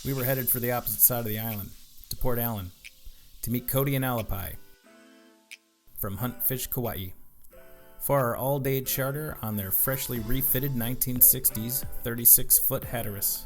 We were headed for the opposite side of the island, to Port Allen, to meet Kodi and Alapai from Hunt Fish Kauai for our all-day charter on their freshly refitted 1960s 36-foot Hatteras.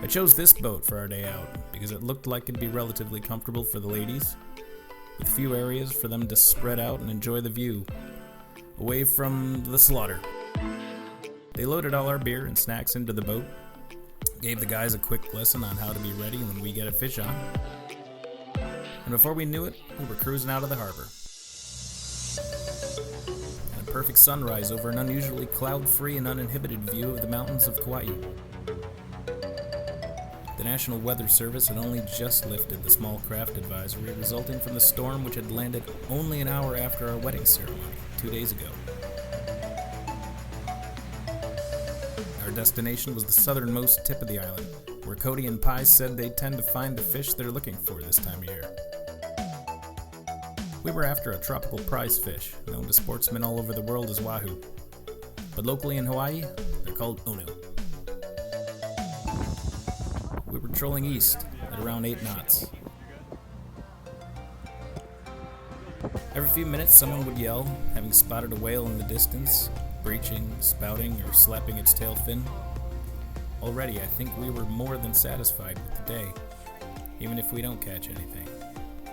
I chose this boat for our day out because it looked like it'd be relatively comfortable for the ladies, with few areas for them to spread out and enjoy the view, away from the slaughter. They loaded all our beer and snacks into the boat, gave the guys a quick lesson on how to be ready when we get a fish on, and before we knew it, we were cruising out of the harbor. And a perfect sunrise over an unusually cloud-free and uninhibited view of the mountains of Kauai. The National Weather Service had only just lifted the small craft advisory resulting from the storm which had landed only an hour after our wedding ceremony 2 days ago. Our destination was the southernmost tip of the island, where Kodi and Pai said they tend to find the fish they're looking for this time of year. We were after a tropical prize fish, known to sportsmen all over the world as wahoo, but locally in Hawaii, they're called unu. We were trolling east at around 8 knots. Every few minutes someone would yell, having spotted a whale in the distance, breaching, spouting, or slapping its tail fin. Already, I think we were more than satisfied with the day, even if we don't catch anything.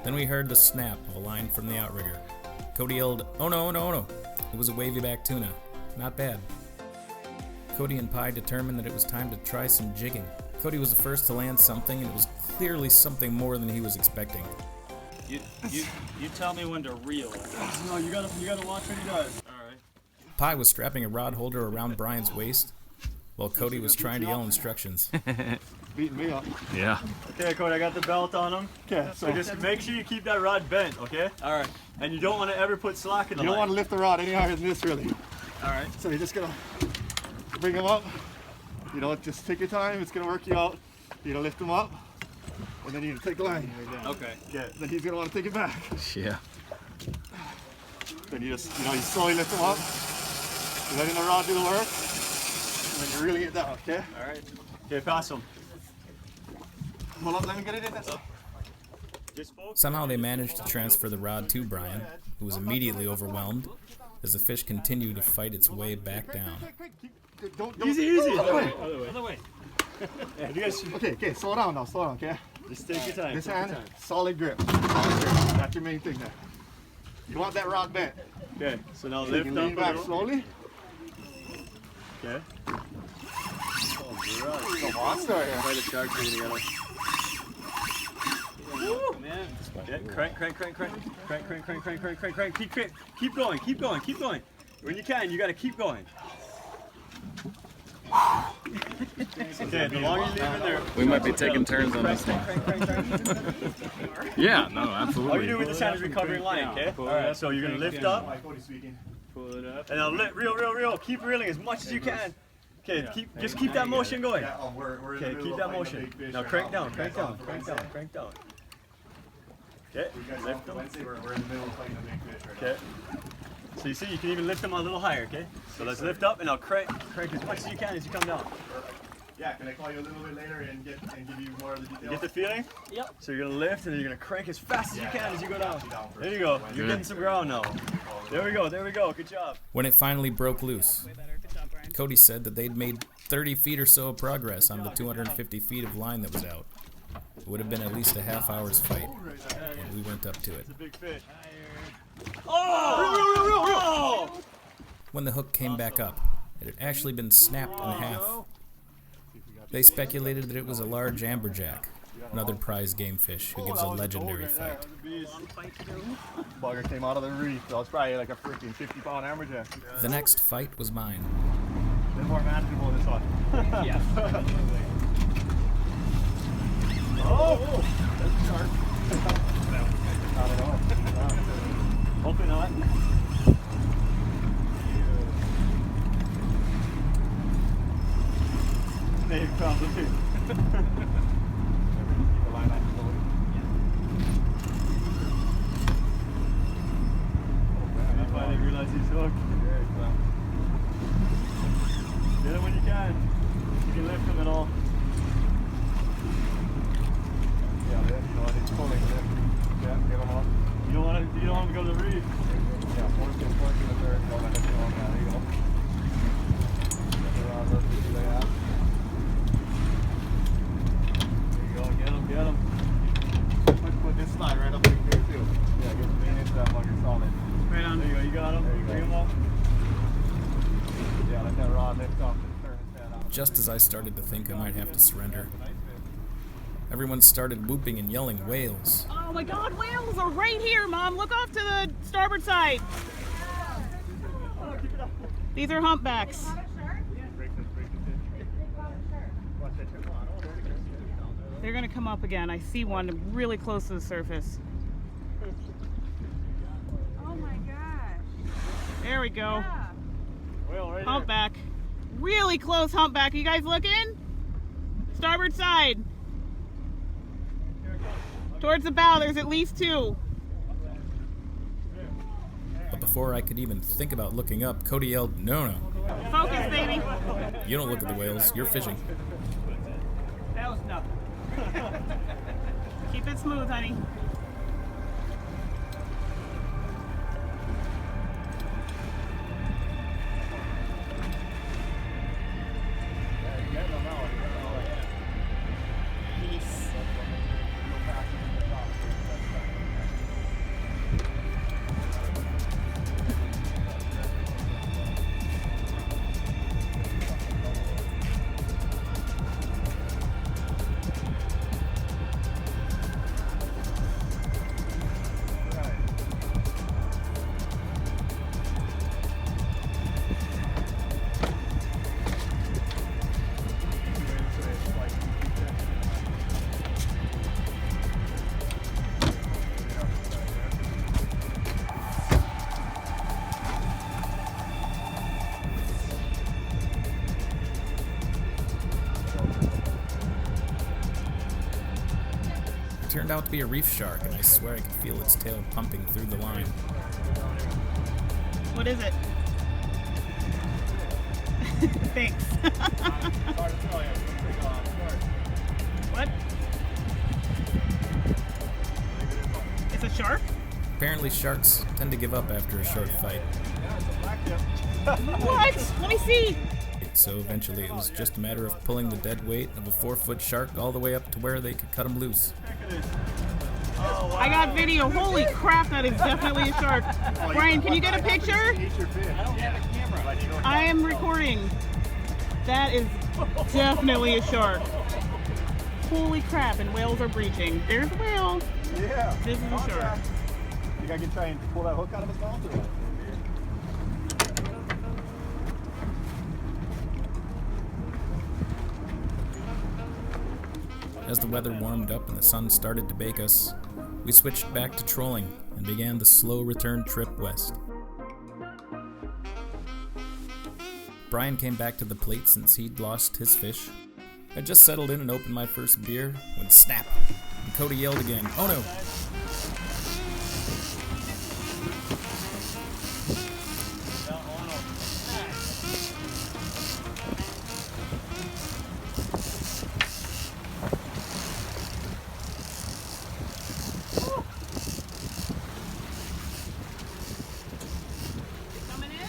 Then we heard the snap of a line from the outrigger. Kodi yelled, "Oh no, oh no, oh no." It was a wavy back tuna. Not bad. Kodi and Pai determined that it was time to try some jigging. Kodi was the first to land something, and it was clearly something more than he was expecting. You tell me when to reel. No, you gotta watch what he does. Alright. Pai was strapping a rod holder around Brian's waist, while Kodi was trying to yell instructions. Beating me up. Yeah. Okay, Kodi, I got the belt on him. Okay, So just make sure you keep that rod bent, okay? Alright. And you don't want to ever put slack in the you don't line. want to lift the rod any higher than this, really. Alright. So you're just gonna bring him up. You know, just take your time. It's gonna work you out. You're gonna lift him up, and then you're gonna take the line. Okay. Yeah. Then he's gonna want to take it back. Yeah. Then you just, you slowly lift him up. You're letting the rod do the work, and then you're reeling it down. Okay. Alright. Okay, pass him. Hold up. Let me get it in. That's Somehow they managed to transfer the rod to Brian, who was immediately overwhelmed as the fish continued to fight its way back down. Don't, Easy. Other way. Yeah, you guys Okay. Slow down now. Slow down. Okay. just take your time. This take your hand, time. solid grip. That's your main thing there. You want that rod bent. Okay, so now So you lift can up lean a back little. slowly. Okay. Come on, start here. Try the shark thing together. Woo, man. Yeah, crank. Keep going. When you can, you gotta keep going. Okay, the longer you leave in there. We might be taking turns on this thing. Yeah, no, All you absolutely. do with this hand is recovering line, okay? Alright, so you're gonna lift up, Pull it up. and now reel. Keep reeling as much as you can. Okay, just keep that motion going. Okay, keep that motion. Now crank down. Okay, lift them. Okay. So you see, you can even lift them a little higher, okay? So let's lift up, and now crank as much as you can as you come down. Yeah, can I call you a little bit later and give you more of the details? You get the feeling? Yep. So you're gonna lift, and then you're gonna crank as fast as you can as you go down. There you go. You're getting some ground now. There we go. Good job. When it finally broke loose, Kodi said that they'd made 30 feet or so of progress on the 250 feet of line that was out. It would have been at least a half hour's fight, and we weren't up to it. It's a big fish. Oh! When the hook came back up, it had actually been snapped in half. They speculated that it was a large amberjack, another prize game fish who gives a legendary fight. Bugger came out of the reef. So it's probably like a freaking 50-pound amberjack. The next fight was mine. A bit more manageable this one. Yeah. Oh! That's sharp. Not at all. Hopefully not. Maybe probably. Keep the line nice and slowly. I finally realized he's hooked. Get him when you can. You can lift him at all. go to the reef. Yeah, fork in the third. Go back up on that. There you go. Get the rod hook if you lay out. There you go. Get him. Put this slide right up in here too. Yeah, get the main into that bugger solid. Right on. There you go. You got him. There you go. Bring him up. Yeah, let that rod lift off and turn his head out. Just as I started to think I might have to surrender, everyone started whooping and yelling whales. Oh my God, whales are right here, Mom. Look off to the starboard side. These are humpbacks. They're gonna come up again. I see one really close to the surface. Oh my gosh. There we go. Yeah. Whale right Humpback. Really close humpback. Are you guys looking? Starboard side. Towards the bow, there's at least two. But before I could even think about looking up, Kodi yelled, "No, no. Focus, baby. You don't look at the whales. You're fishing." That was nothing. Keep it smooth, honey. Peace. It turned out to be a reef shark, and I swear I could feel its tail pumping through the line. What is it? Thanks. What? It's a shark? Apparently sharks tend to give up after a short fight, What? Let me see. so eventually it was just a matter of pulling the dead weight of a 4-foot shark all the way up to where they could cut him loose. I got video. Holy crap, that is definitely a shark. Brian, can you get a picture? I am recording. That is definitely a shark. Holy crap, and whales are breaching. There's a whale. Yeah. This is a shark. You think I can try and pull that hook out of his mouth or what? As the weather warmed up and the sun started to bake us, we switched back to trolling and began the slow return trip west. Brian came back to the plate since he'd lost his fish. I just settled in and opened my first beer when snap! And Kodi yelled again, "Oh no!" Coming in?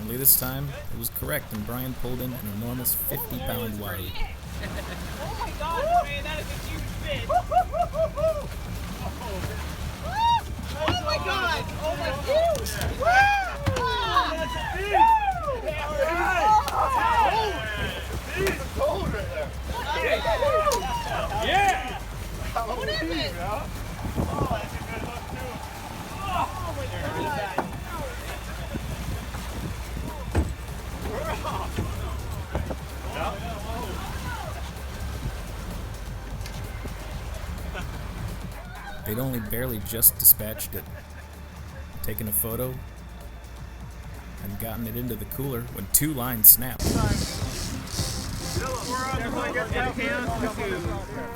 Only this time, it was correct and Brian pulled in an enormous 50-pound wide. Oh my god, man, that is a huge fish. Oh my god! Oh my huge! Yeah! What is it? Oh my god! They'd only barely just dispatched it, taken a photo, and gotten it into the cooler when 2 lines snapped.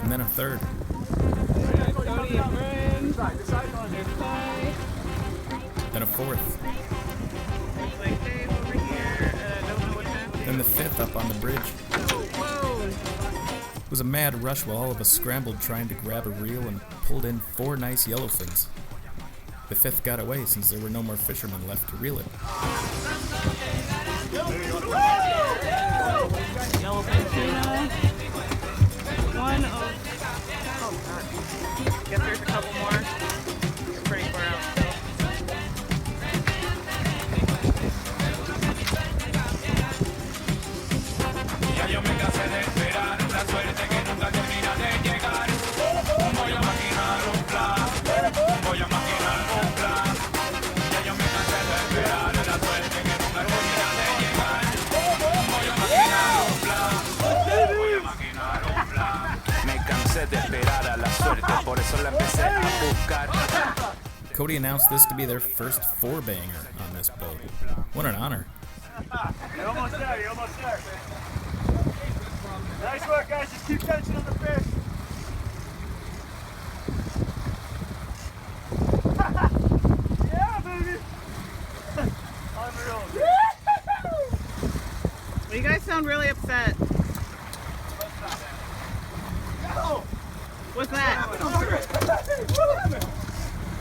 And then a third. Cody and Brian. There's Pai. Then a fourth. There's like Dave over here. Don't know what's happening. Then the fifth up on the bridge. Whoa! It was a mad rush while all of us scrambled trying to grab a reel and pulled in 4 nice yellowfins. The fifth got away since there were no more fishermen left to reel it. Yellowfin tuna. One of. Oh god. Guess there's a couple more. They're pretty far out still. Kodi announced this to be their first 4-banger on this boat. What an honor. You're almost there, you're almost there. Nice work, guys. Just keep catching on the fish. Yeah, baby. Unreal. You guys sound really upset. What's that?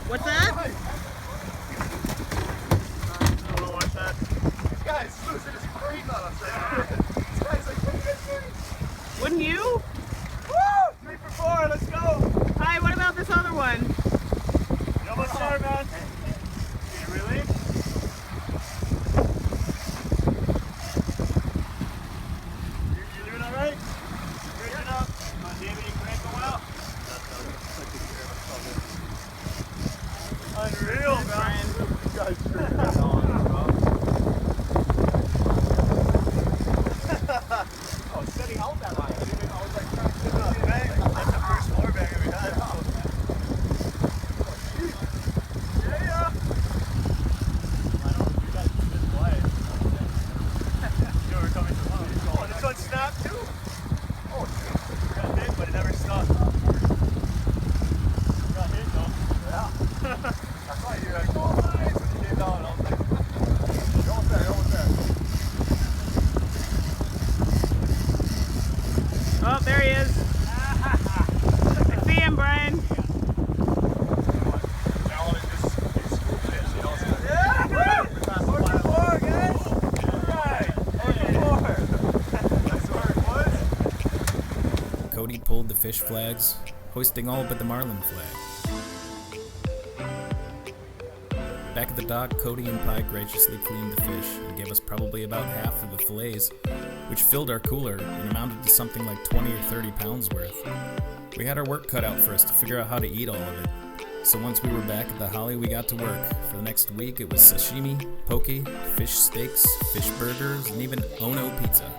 What's that? Guys, losing his brain on us. This guy's like, Wouldn't you? Woo! 3 for 4, let's go. Hi, what about this other one? You're almost there, man. Can you really? You're doing all right? Bridging up. Come on, David, you crank them out. Unreal, man. guys, I was setting out that line. I was like trying to sit on the bank. That's the first 4-banger we had. Yeah. I know, you guys have been quiet. You were coming from home. Oh, this one snapped too? Oh, shit. Got hit, but it never stopped. Got hit though. Yeah. That's why you're like, oh, nice. When you came down, I was like, you're almost there, you're almost there. Oh, there he is. I see him, Brian. Kodi pulled the fish flags, hoisting all but the marlin flag. Back at the dock, Kodi and Pai graciously cleaned the fish and gave us probably about half of the fillets, which filled our cooler and amounted to something like 20 or 30 pounds worth. We had our work cut out for us to figure out how to eat all of it. So once we were back at the Holly, we got to work. For the next week, it was sashimi, poke, fish steaks, fish burgers, and even Ono pizza.